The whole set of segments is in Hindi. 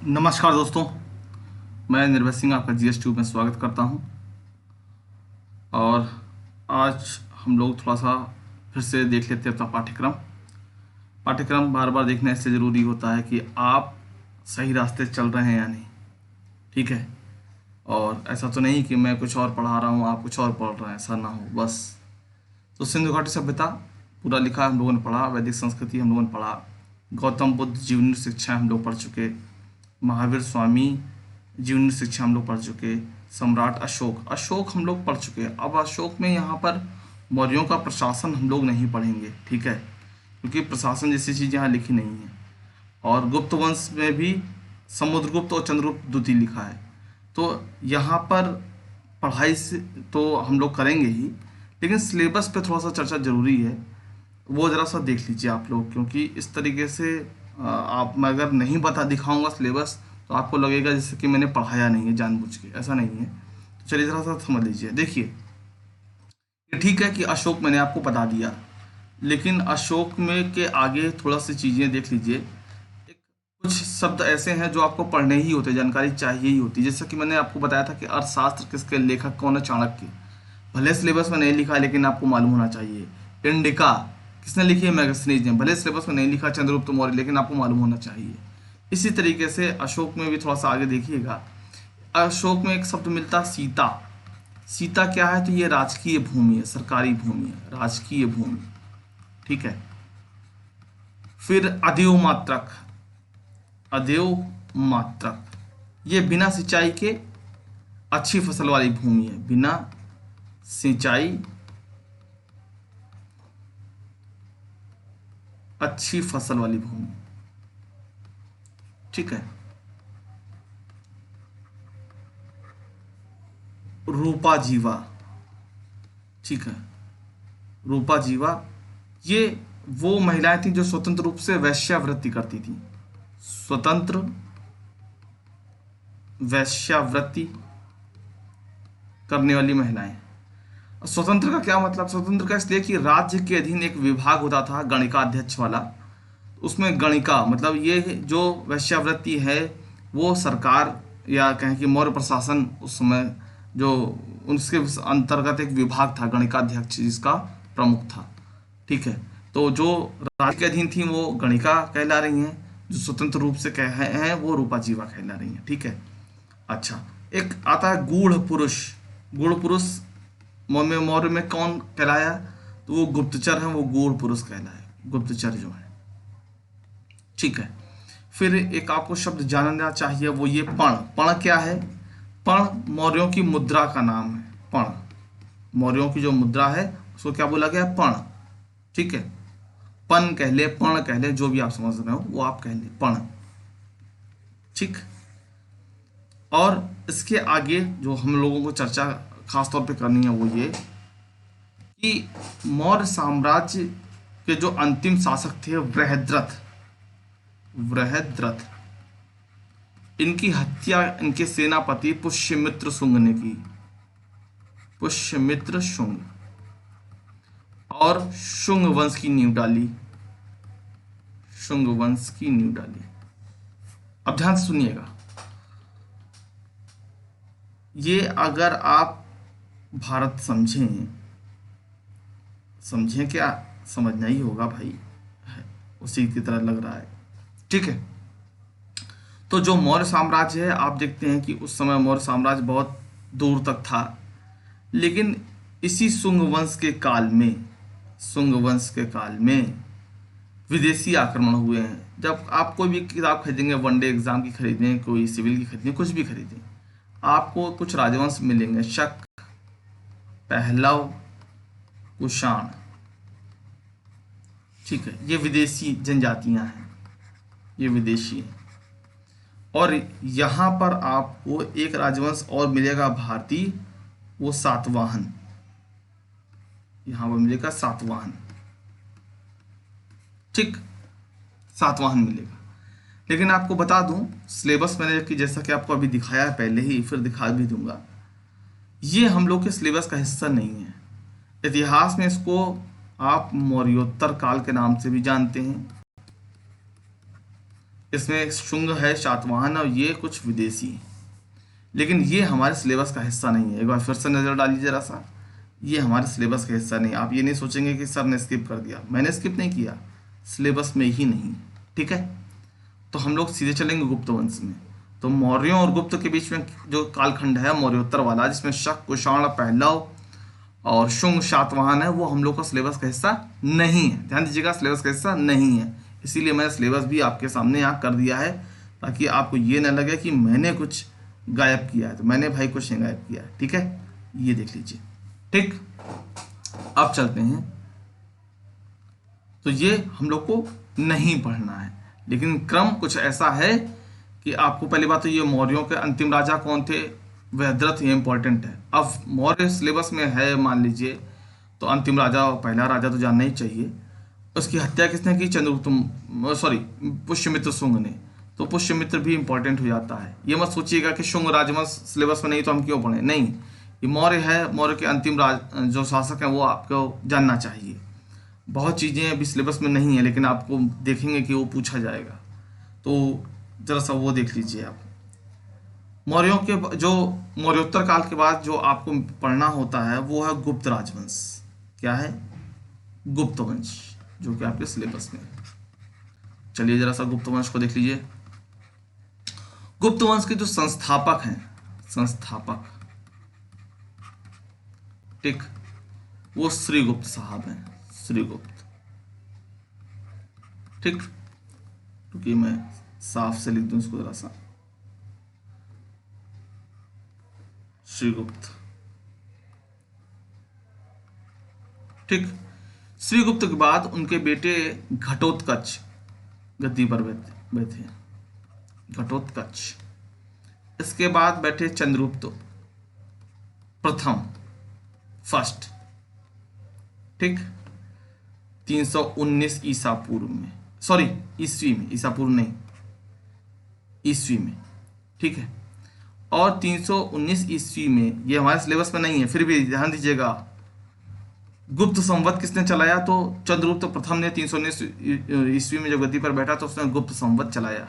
नमस्कार दोस्तों। मैं निर्भय सिंह आपका जीएस ट्यूब में स्वागत करता हूं। और आज हम लोग थोड़ा सा फिर से देख लेते हैं अपना पाठ्यक्रम बार बार देखना इसलिए ज़रूरी होता है कि आप सही रास्ते चल रहे हैं या नहीं। ठीक है। और ऐसा तो नहीं कि मैं कुछ और पढ़ा रहा हूँ, आप कुछ और पढ़ रहे हैं, ऐसा ना हो बस। तो सिंधु घाटी सभ्यता पूरा लिखा हम लोगों ने पढ़ा, वैदिक संस्कृति हम लोगों ने पढ़ा, गौतम बुद्ध जीवनी शिक्षा हम लोग पढ़ चुके, महावीर स्वामी जीवनी शिक्षा हम लोग पढ़ चुके, सम्राट अशोक अशोक हम लोग पढ़ चुके। अब अशोक में यहाँ पर मौर्यों का प्रशासन हम लोग नहीं पढ़ेंगे, ठीक है, क्योंकि प्रशासन जैसी चीज़ यहाँ लिखी नहीं है। और गुप्त वंश में भी समुद्रगुप्त और चंद्रगुप्त द्वितीय लिखा है। तो यहाँ पर पढ़ाई से तो हम लोग करेंगे ही, लेकिन सिलेबस पे थोड़ा सा चर्चा जरूरी है, वो ज़रा सा देख लीजिए आप लोग, क्योंकि इस तरीके से आप मैं अगर नहीं बता दिखाऊंगा सिलेबस तो आपको लगेगा जैसे कि मैंने पढ़ाया नहीं है जानबूझ के, ऐसा नहीं है। तो चलिए ज़रा सा समझ लीजिए। देखिए, ये ठीक है कि अशोक मैंने आपको बता दिया, लेकिन अशोक में के आगे थोड़ा सी चीज़ें देख लीजिए। एक कुछ शब्द ऐसे हैं जो आपको पढ़ने ही होते, जानकारी चाहिए ही होती। जैसे कि मैंने आपको बताया था कि अर्थशास्त्र किसके लेखक कौन है, चाणक्य। भले सिलेबस में नहीं लिखा लेकिन आपको मालूम होना चाहिए। इंडिका किसने लिखी है, मैगस्थनीज ने। भले सिलेबस में नहीं लिखा चंद्रगुप्त मौर्य, लेकिन आपको मालूम होना चाहिए। इसी तरीके से अशोक में भी थोड़ा सा आगे देखिएगा। अशोक में एक शब्द मिलता है सीता। सीता क्या है, तो ये राजकीय भूमि है, सरकारी भूमि है, राजकीय भूमि। ठीक है। फिर अदेव मात्रक, अदेव मात्रक ये बिना सिंचाई के अच्छी फसल वाली भूमि है, बिना सिंचाई अच्छी फसल वाली भूमि। ठीक है। रूपा जीवा, ठीक है, रूपा जीवा ये वो महिलाएं थी जो स्वतंत्र रूप से वैश्यावृत्ति करती थी। स्वतंत्र वैश्यावृत्ति करने वाली महिलाएं। स्वतंत्र का क्या मतलब, स्वतंत्र का इसलिए कि राज्य के अधीन एक विभाग होता था गणिका अध्यक्ष वाला। उसमें गणिका मतलब ये जो वैश्यावृत्ति है वो सरकार या कहें कि मौर्य प्रशासन उस समय जो उसके अंतर्गत एक विभाग था गणिकाध्यक्ष जिसका प्रमुख था। ठीक है। तो जो राज्य के अधीन थी वो गणिका कहला रही हैं, जो स्वतंत्र रूप से कह हैं वो रूपा जीवा कहला रही हैं। ठीक है। अच्छा, एक आता है गूढ़ पुरुष। गूढ़ पुरुष मौर्य में कौन कहलाया, तो वो गुप्तचर है, वो गूढ़ पुरुष कहलाए, गुप्तचर जो है। ठीक है। फिर एक आपको शब्द जानना चाहिए, वो ये पण। पण क्या है, पण मौर्यों की मुद्रा का नाम है। पण मौर्यों की जो मुद्रा है उसको क्या बोला गया, पण। ठीक है। पन कह ले, पण कह ले, जो भी आप समझ रहे हो वो आप कह ले, पण। ठीक। और इसके आगे जो हम लोगों को चर्चा खास तौर पे करनी है वो ये कि मौर्य साम्राज्य के जो अंतिम शासक थे बृहद्रथ, बृहद्रथ इनकी हत्या इनके सेनापति पुष्यमित्र शुंग ने की। पुष्यमित्र शुंग, और शुंग वंश की नींव डाली, शुंग वंश की नींव डाली। अब ध्यान से सुनिएगा, ये अगर आप भारत समझें, समझें क्या, समझना ही होगा भाई, उसी की तरह लग रहा है। ठीक है। तो जो मौर्य साम्राज्य है आप देखते हैं कि उस समय मौर्य साम्राज्य बहुत दूर तक था, लेकिन इसी शुंग वंश के काल में, शुंग वंश के काल में विदेशी आक्रमण हुए हैं। जब आप कोई भी किताब खरीदेंगे, वनडे एग्जाम की खरीदें, कोई सिविल की खरीदें, कुछ भी खरीदें, आपको कुछ राजवंश मिलेंगे, शक, पहलव, कुषाण। ठीक है। ये विदेशी जनजातियां हैं, ये विदेशी हैं। और यहाँ पर आपको एक राजवंश और मिलेगा भारतीय, वो सातवाहन। यहाँ पर मिलेगा सातवाहन। ठीक, सातवाहन मिलेगा। लेकिन आपको बता दूं, सिलेबस मैंने कि जैसा कि आपको अभी दिखाया है पहले ही, फिर दिखा भी दूंगा, ये हम लोग के सिलेबस का हिस्सा नहीं है। इतिहास में इसको आप मौर्योत्तर काल के नाम से भी जानते हैं। इसमें शुंग है, शातवाहन और ये कुछ विदेशी हैं। लेकिन ये हमारे सिलेबस का हिस्सा नहीं है। एक बार फिर से नज़र डालिए जरा सा, ये हमारे सिलेबस का हिस्सा नहीं। आप ये नहीं सोचेंगे कि सर ने स्किप कर दिया, मैंने स्किप नहीं किया, सिलेबस में ही नहीं है। ठीक है, तो हम लोग सीधे चलेंगे गुप्त वंश में। तो मौर्यों और गुप्त के बीच में जो कालखंड है मौर्योत्तर वाला, जिसमें शक, कुषाण, पहलव और शुंग, शातवाहन है, वो हम लोग का सिलेबस का हिस्सा नहीं है। ध्यान दीजिएगा, सिलेबस का हिस्सा नहीं है। इसीलिए मैंने सिलेबस भी आपके सामने यहाँ कर दिया है, ताकि आपको ये ना लगे कि मैंने कुछ गायब किया है। तो मैंने भाई कुछ नहीं गायब किया है। ठीक है, ये देख लीजिए। ठीक, अब चलते हैं। तो ये हम लोग को नहीं पढ़ना है, लेकिन क्रम कुछ ऐसा है कि आपको पहली बात तो ये मौर्यों के अंतिम राजा कौन थे, वृहद्रथ, ये इंपॉर्टेंट है। अब मौर्य सिलेबस में है मान लीजिए, तो अंतिम राजा, पहला राजा तो जानना ही चाहिए। उसकी हत्या किसने की, चंद्रगुप्त, सॉरी, पुष्यमित्र शुंग ने। तो पुष्यमित्र भी इंपॉर्टेंट हो जाता है। ये मत सोचिएगा कि शुंग राजवंश सिलेबस में नहीं तो हम क्यों पढ़ें, नहीं, ये मौर्य है, मौर्य के अंतिम जो शासक हैं वो आपको जानना चाहिए। बहुत चीज़ें अभी सिलेबस में नहीं है, लेकिन आपको देखेंगे कि वो पूछा जाएगा, तो जरा सा वो देख लीजिए आप। मौर्यों के जो मौर्योत्तर काल के बाद जो आपको पढ़ना होता है वो है गुप्त राजवंश। क्या है, गुप्त वंश, जो कि आपके सिलेबस में है। चलिए जरा सा गुप्त वंश को देख लीजिए। गुप्त वंश के जो संस्थापक हैं, संस्थापक, ठीक, वो श्रीगुप्त साहब हैं, श्रीगुप्त। ठीक, क्योंकि मैं साफ से लिख दूं इसको जरा सा, श्रीगुप्त। ठीक, श्रीगुप्त के बाद उनके बेटे घटोत्कच गद्दी पर बैठे, घटोत्कच। इसके बाद बैठे चंद्रगुप्त प्रथम, फर्स्ट। ठीक, 319 ईसा पूर्व में, सॉरी ईस्वी में, ईसा पूर्व नहीं, ईस्वी में। ठीक है, और 319 ईस्वी में, ये हमारे सिलेबस में नहीं है, फिर भी ध्यान दीजिएगा। गुप्त संवत किसने चलाया, तो चंद्रगुप्त प्रथम ने 319 ईस्वी में जब गद्दी पर बैठा तो उसने गुप्त संवत चलाया।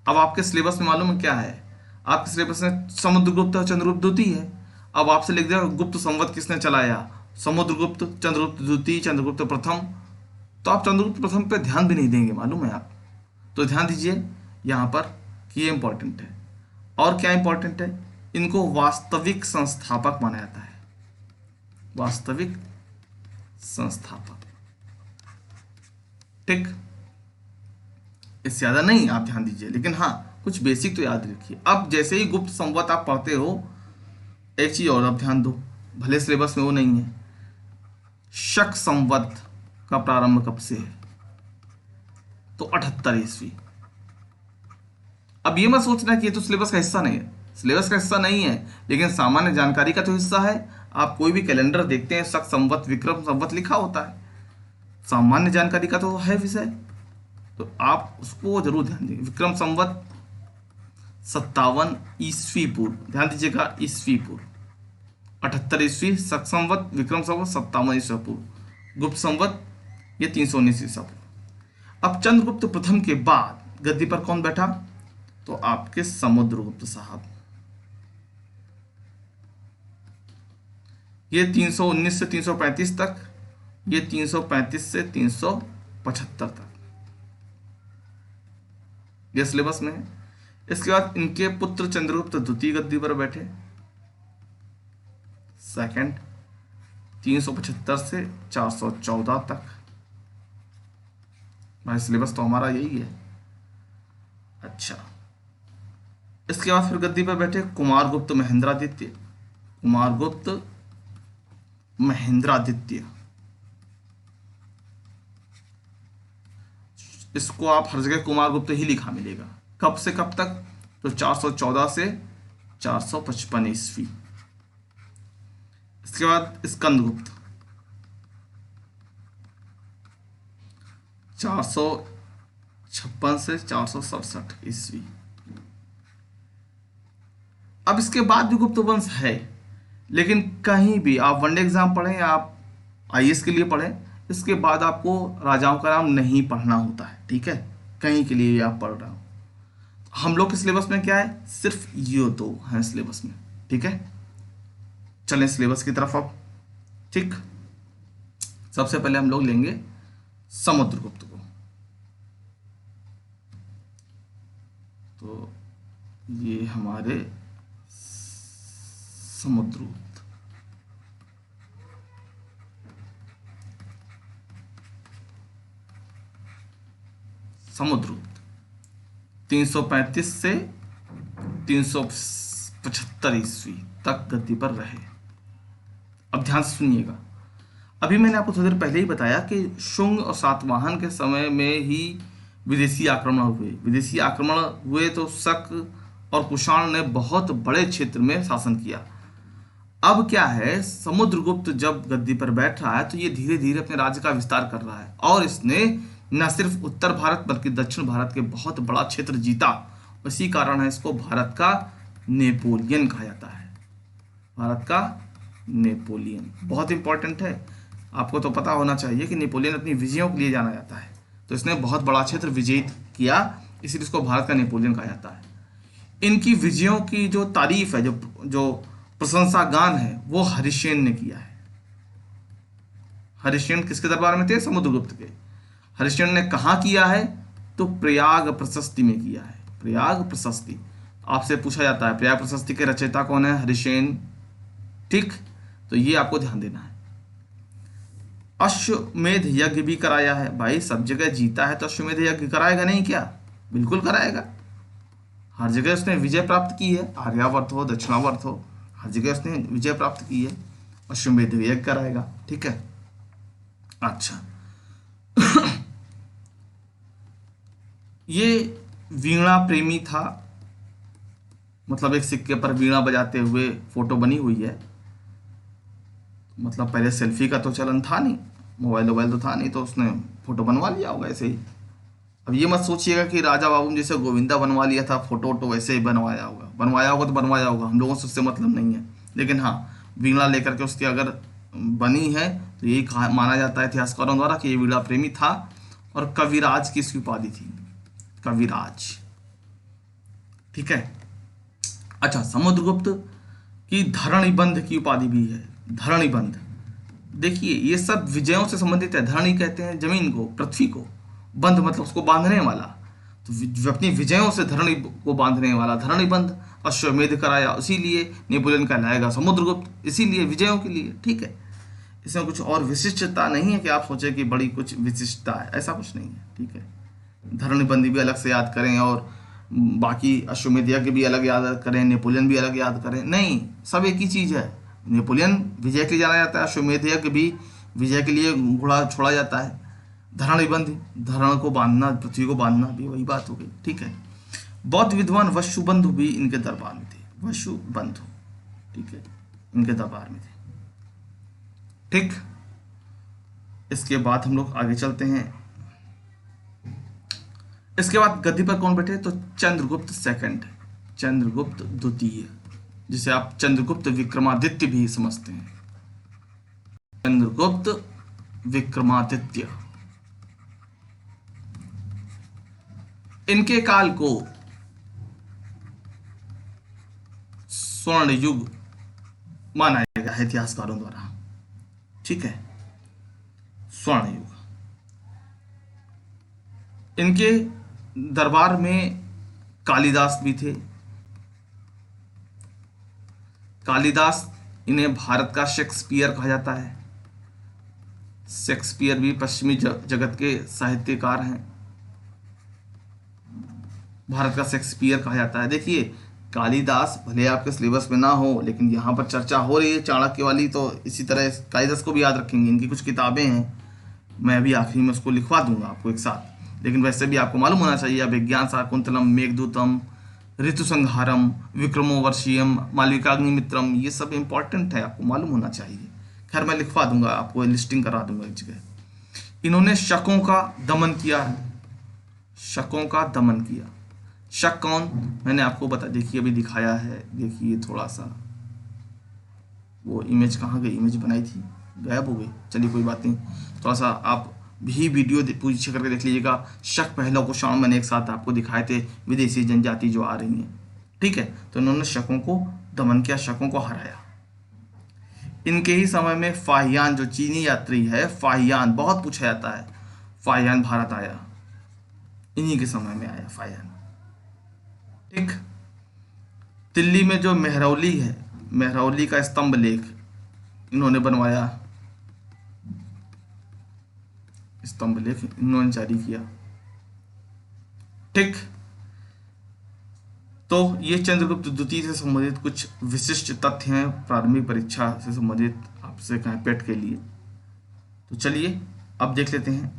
अब आपके सिलेबस में मालूम है क्या है, आपके सिलेबस में समुद्रगुप्त और चंद्रगुप्त द्वितीय है। अब आपसे लिख दिया गुप्त संवत किसने चलाया, समुद्रगुप्त, चंद्रगुप्त द्वितीय, चंद्रगुप्त प्रथम। तो आप चंद्रगुप्त प्रथम पे ध्यान भी नहीं देंगे, मालूम है आप। तो ध्यान दीजिए यहाँ पर कि ये इंपॉर्टेंट है। और क्या इंपॉर्टेंट है, इनको वास्तविक संस्थापक माना जाता है, वास्तविक संस्थापक। ठीक, इससे ज्यादा नहीं आप ध्यान दीजिए, लेकिन हाँ कुछ बेसिक तो याद रखिए। अब जैसे ही गुप्त संवत आप पढ़ते हो, एक चीज और आप ध्यान दो, भले सिलेबस में वो नहीं है, शक संवत का प्रारंभ कब से है, तो 78 ईस्वी। अब ये मत सोचना कि ये तो सिलेबस का हिस्सा नहीं है, सिलेबस का हिस्सा नहीं है, लेकिन सामान्य जानकारी का तो हिस्सा है। आप कोई भी कैलेंडर देखते हैं, शक संवत, विक्रम संवत लिखा होता है, सामान्य जानकारी का तो है विषय, तो आप उसको जरूर ध्यान देंगे। विक्रम संवत 57 ईस्वी पूर्व, ध्यान दीजिएगा, ईस्वी पूर्व। 78 ईस्वी शक संवत, विक्रम संवत 57 ईस्वी पूर्व, गुप्त संवत ये 319 ईस्वी पूर्व। अब चंद्रगुप्त प्रथम के बाद गद्दी पर कौन बैठा, तो आपके समुद्रगुप्त साहब। ये 319 से 335 तक, ये 335 से 375 तक, ये सिलेबस में है। इसके बाद इनके पुत्र चंद्रगुप्त द्वितीय गद्दी पर बैठे, सेकंड, 375 से 414 तक। भाई सिलेबस तो हमारा यही है। अच्छा, इसके बाद फिर गद्दी पर बैठे कुमारगुप्त महेंद्रादित्य, कुमारगुप्त महेंद्रादित्य। इसको आप हर जगह कुमारगुप्त ही लिखा मिलेगा। कब से कब तक, तो 414 से 455 ईस्वी। इसके बाद स्कंदगुप्त 456 से 467 ईस्वी। अब इसके बाद भी गुप्त वंश है, लेकिन कहीं भी आप वनडे एग्जाम पढ़ें या आप आईएएस के लिए पढ़ें, इसके बाद आपको राजाओं का नाम नहीं पढ़ना होता है, ठीक है, कहीं के लिए आप पढ़ रहे हो। हम लोग के सिलेबस में क्या है, सिर्फ ये दो हैं सिलेबस में, ठीक है। चलें सिलेबस की तरफ अब, ठीक। सबसे पहले हम लोग लेंगे समुद्रगुप्त को। तो ये हमारे समुद्रगुप्त, समुद्रगुप्त 335 से 375 ईस्वी तक गद्दी पर रहे। अब ध्यान से सुनिएगा, अभी मैंने आपको थोड़ी देर पहले ही बताया कि शुंग और सातवाहन के समय में ही विदेशी आक्रमण हुए। विदेशी आक्रमण हुए तो शक और कुषाण ने बहुत बड़े क्षेत्र में शासन किया। अब क्या है, समुद्रगुप्त जब गद्दी पर बैठ रहा है तो ये धीरे धीरे अपने राज्य का विस्तार कर रहा है और इसने न सिर्फ उत्तर भारत बल्कि दक्षिण भारत के बहुत बड़ा क्षेत्र जीता। इसी कारण है इसको भारत का नेपोलियन कहा जाता है। भारत का नेपोलियन बहुत इंपॉर्टेंट है, आपको तो पता होना चाहिए कि नेपोलियन अपनी विजयों के लिए जाना जाता है। तो इसने बहुत बड़ा क्षेत्र विजित किया, इसीलिए इसको भारत का नेपोलियन कहा जाता है। इनकी विजयों की जो तारीफ है, जो प्रशंसा गान है, वो हरिसेन ने किया है। हरिसेन किसके दरबार में थे, समुद्रगुप्त के। हरिसेन ने कहाँ किया है, तो प्रयाग प्रशस्ति में किया है। प्रयाग प्रशस्ति आपसे पूछा जाता है प्रयाग प्रशस्ति के रचयिता कौन है, हरिसेन, ठीक। तो ये आपको ध्यान देना है। अश्वमेध यज्ञ भी कराया है। भाई सब जगह जीता है तो अश्वमेध यज्ञ कराएगा नहीं क्या, बिल्कुल कराएगा। हर जगह उसने विजय प्राप्त की है, आर्यावर्त हो दक्षिणावर्त हो, हर जगह उसने विजय प्राप्त की है, अश्वमेध यज्ञ कराएगा, ठीक है। अच्छा ये वीणा प्रेमी था, मतलब एक सिक्के पर वीणा बजाते हुए फोटो बनी हुई है। मतलब पहले सेल्फी का तो चलन था नहीं, मोबाइल तो था नहीं, तो उसने फोटो बनवा लिया होगा ऐसे ही। अब ये मत सोचिएगा कि राजा बाबू ने जैसे गोविंदा बनवा लिया था फोटो वोटो वैसे ही बनवाया होगा तो बनवाया होगा, हम लोगों से उससे मतलब नहीं है। लेकिन हाँ, वीणा लेकर के उसकी अगर बनी है तो यही माना जाता है इतिहासकारों द्वारा कि ये वीणा प्रेमी था। और कविराज की इसकी उपाधि थी, कविराज, ठीक है। अच्छा, समुद्रगुप्त की धरणिबंध की उपाधि भी है। धरणिबंध, देखिए ये सब विजयों से संबंधित है। धरणी कहते हैं जमीन को, पृथ्वी को, बंध मतलब उसको बांधने वाला। तो अपनी विजयों से धरणी को बांधने वाला, धरणिबंध। अश्वमेध कराया, इसीलिए नेपोलियन कहलाएगा समुद्रगुप्त, इसीलिए विजयों के लिए, ठीक है। इसमें कुछ और विशिष्टता नहीं है कि आप सोचें कि बड़ी कुछ विशिष्टता है, ऐसा कुछ नहीं है, ठीक है। धरणिबंधी भी अलग से याद करें और बाकी अश्वमेध यज्ञ भी अलग याद करें, नेपोलियन भी अलग याद करें, नहीं, सब एक ही चीज़ है। नेपोलियन विजय के लिए जाना जाता है, अश्वमेध यज्ञ भी विजय के लिए घोड़ा छोड़ा जाता है। धरणिबंध, धरण को बांधना, पृथ्वी को बांधना, भी वही बात हो गई, ठीक है। बौद्ध विद्वान वसुबंधु भी इनके दरबार में थे, वसुबंधु, ठीक है, इनके दरबार में थे, ठीक। इसके बाद हम लोग आगे चलते हैं। इसके बाद गद्दी पर कौन बैठे, तो चंद्रगुप्त सेकंड, चंद्रगुप्त द्वितीय, जिसे आप चंद्रगुप्त विक्रमादित्य भी समझते हैं। चंद्रगुप्त विक्रमादित्य, इनके काल को स्वर्ण युग माना गया है इतिहासकारों द्वारा, ठीक है, स्वर्ण युग। इनके दरबार में कालिदास भी थे। कालिदास, इन्हें भारत का शेक्सपियर कहा जाता है। शेक्सपियर भी पश्चिमी जगत के साहित्यकार हैं, भारत का शेक्सपियर कहा जाता है। देखिए कालिदास भले आपके सिलेबस में ना हो, लेकिन यहाँ पर चर्चा हो रही है चाणक्य वाली, तो इसी तरह कालिदास को भी याद रखेंगे। इनकी कुछ किताबें हैं, मैं अभी आखिरी में उसको लिखवा दूंगा आपको एक साथ। लेकिन वैसे भी आपको मालूम होना चाहिए, विज्ञान शाकुंतलम, मेघदूतम, ऋतुसंहारम, विक्रमोर्वशीयम, मालविकाग्निमित्रम, ये सब इंपॉर्टेंट है, आपको मालूम होना चाहिए। खैर मैं लिखवा दूंगा, आपको लिस्टिंग करा दूंगा एक जगह। इन्होंने शकों का दमन किया है, शकों का दमन किया। शक कौन, मैंने आपको बता, देखिए अभी दिखाया है, देखिए थोड़ा सा, वो इमेज कहाँ गई, इमेज बनाई थी, गायब हो गई। चलिए कोई बात नहीं, थोड़ा सा आप भी वीडियो पूरी चेक करके देख लीजिएगा। शक पहला क्वेश्चन मैंने एक साथ आपको दिखाए थे, विदेशी जनजाति जो आ रही हैं, ठीक है। तो इन्होंने शकों को दमन किया, शकों को हराया। इनके ही समय में फाहियान जो चीनी यात्री है, फाहियान बहुत पूछा जाता है, फाहियान भारत आया, इन्हीं के समय में आया फाहियान, ठीक। दिल्ली में जो मेहरौली है, मेहरौली का स्तंभ लेख इन्होंने बनवाया, स्तंभ लेख इन्होंने जारी किया, ठीक। तो ये चंद्रगुप्त द्वितीय से संबंधित कुछ विशिष्ट तथ्य हैं प्रारंभिक परीक्षा से संबंधित, आपसे कहें पेट के लिए। तो चलिए अब देख लेते हैं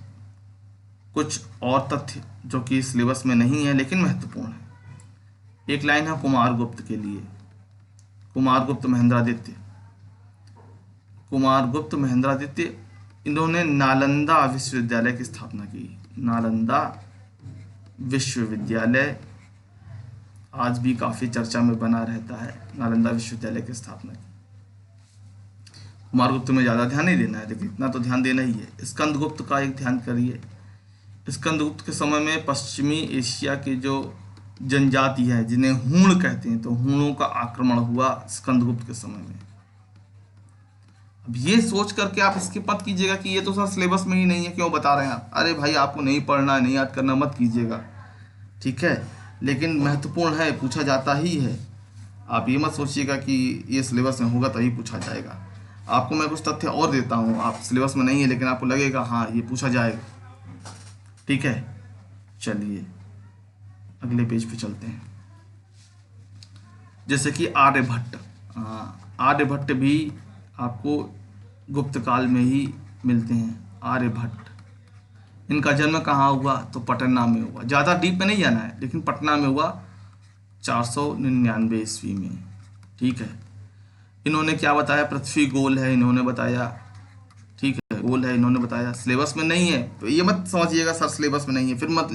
कुछ और तथ्य जो कि सिलेबस में नहीं है लेकिन महत्वपूर्ण है। एक लाइन है कुमारगुप्त के लिए, कुमारगुप्त महेंद्रादित्य, कुमारगुप्त महेंद्रादित्य इन्होंने नालंदा विश्वविद्यालय की स्थापना की। नालंदा विश्वविद्यालय आज भी काफी चर्चा में बना रहता है, नालंदा विश्वविद्यालय की स्थापना की। कुमारगुप्त में ज्यादा ध्यान नहीं देना है, लेकिन इतना तो ध्यान देना ही है। स्कंदगुप्त का एक ध्यान करिए। स्कंदगुप्त के समय में पश्चिमी एशिया की जो जनजाति है जिन्हें हूण कहते हैं, तो हूणों का आक्रमण हुआ स्कंदगुप्त के समय में। अब ये सोच करके आप इसके मत कीजिएगा कि ये तो सर सिलेबस में ही नहीं है, क्यों बता रहे हैं आप। अरे भाई आपको नहीं पढ़ना है, नहीं याद करना, मत कीजिएगा, ठीक है। लेकिन महत्वपूर्ण है, पूछा जाता ही है। आप ये मत सोचिएगा कि ये सिलेबस में होगा तभी पूछा जाएगा। आपको मैं कुछ तथ्य और देता हूँ, आप सिलेबस में नहीं है लेकिन आपको लगेगा हाँ ये पूछा जाएगा, ठीक है। चलिए अगले पेज पे चलते हैं। जैसे कि आर्यभट्ट, आर्यभट्ट भी आपको गुप्त काल में ही मिलते हैं। आर्यभट्ट, इनका जन्म कहाँ हुआ, तो पटना में हुआ। ज़्यादा डीप में नहीं जाना है, लेकिन पटना में हुआ 499 ईस्वी में, ठीक है। इन्होंने क्या बताया, पृथ्वी गोल है इन्होंने बताया, ठीक है, गोल है इन्होंने बताया। सिलेबस में नहीं है तो ये मत समझिएगा सर सिलेबस में नहीं है, फिर मत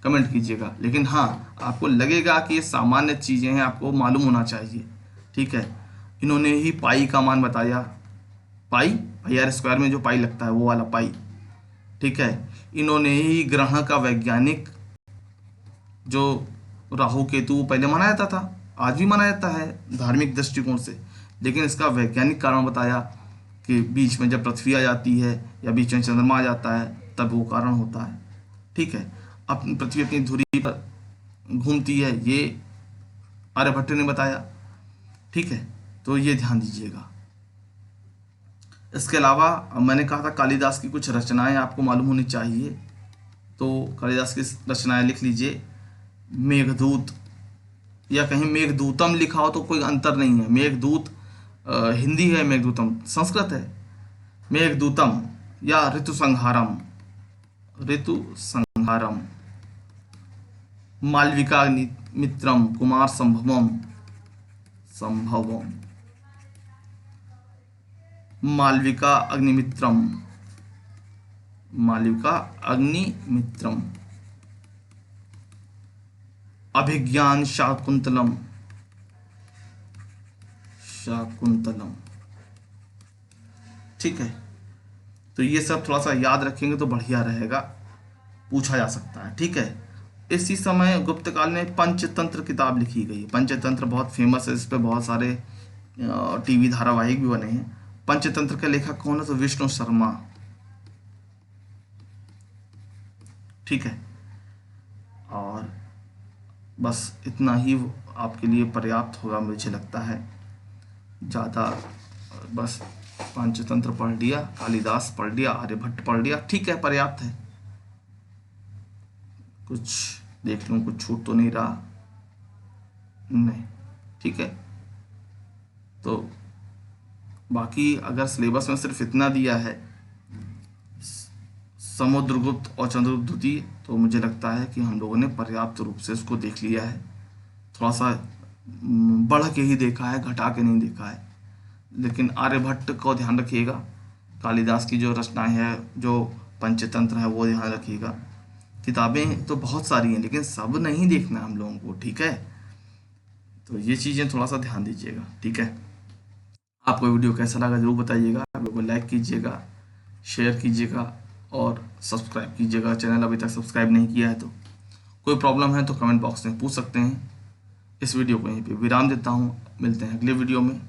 कमेंट कीजिएगा। लेकिन हाँ आपको लगेगा कि ये सामान्य चीज़ें हैं, आपको मालूम होना चाहिए, ठीक है। इन्होंने ही पाई का मान बताया, पाई आर स्क्वायर में जो पाई लगता है वो वाला पाई, ठीक है। इन्होंने ही ग्रह का वैज्ञानिक जो राहु केतु पहले माना जाता था, आज भी माना जाता है धार्मिक दृष्टिकोण से, लेकिन इसका वैज्ञानिक कारण बताया कि बीच में जब पृथ्वी आ जाती है या बीच में चंद्रमा आ जाता है तब वो कारण होता है, ठीक है। अपनी पृथ्वी अपनी धुरी पर घूमती है, ये आर्यभट्ट ने बताया, ठीक है। तो ये ध्यान दीजिएगा। इसके अलावा मैंने कहा था कालिदास की कुछ रचनाएं आपको मालूम होनी चाहिए, तो कालिदास की रचनाएं लिख लीजिए। मेघदूत, या कहीं मेघदूतम लिखा हो तो कोई अंतर नहीं है। मेघदूत हिंदी है, मेघदूतम संस्कृत है। मेघदूतम या ऋतु संहारम, ऋतु संहारम। मालविका मित्रम, कुमार संभवम, संभवम। मालविका अग्निमित्रम, मालविका अग्निमित्रम। अभिज्ञान शाकुंतलम, शाकुंतलम, ठीक है। तो ये सब थोड़ा सा याद रखेंगे तो बढ़िया रहेगा, पूछा जा सकता है, ठीक है। इसी समय गुप्त काल में पंचतंत्र किताब लिखी गई। पंचतंत्र बहुत फेमस है, इस पे बहुत सारे टीवी धारावाहिक भी बने हैं। पंचतंत्र के लेखक कौन है, तो विष्णु शर्मा, ठीक है। और बस इतना ही आपके लिए पर्याप्त होगा मुझे लगता है। ज़्यादा बस पंचतंत्र पढ़ लिया, कालिदास पढ़ लिया, आर्यभट्ट पढ़ लिया, ठीक है, पर्याप्त है। कुछ देख लूँ, कुछ छूट तो नहीं रहा, नहीं, ठीक है। तो बाकी अगर सिलेबस में सिर्फ इतना दिया है, समुद्रगुप्त और चंद्रगुप्त द्वितीय, तो मुझे लगता है कि हम लोगों ने पर्याप्त रूप से उसको देख लिया है। थोड़ा सा बढ़ के ही देखा है, घटा के नहीं देखा है। लेकिन आर्यभट्ट को ध्यान रखिएगा, कालिदास की जो रचनाएं हैं, जो पंचतंत्र है वो ध्यान रखिएगा। किताबें तो बहुत सारी हैं लेकिन सब नहीं देखना हम लोगों को, ठीक है। तो ये चीज़ें थोड़ा सा ध्यान दीजिएगा, ठीक है। आपको वीडियो कैसा लगा जरूर बताइएगा। वीडियो को लाइक कीजिएगा, शेयर कीजिएगा और सब्सक्राइब कीजिएगा। चैनल अभी तक सब्सक्राइब नहीं किया है तो कोई प्रॉब्लम है तो कमेंट बॉक्स में पूछ सकते हैं। इस वीडियो को यहीं पे विराम देता हूँ, मिलते हैं अगले वीडियो में।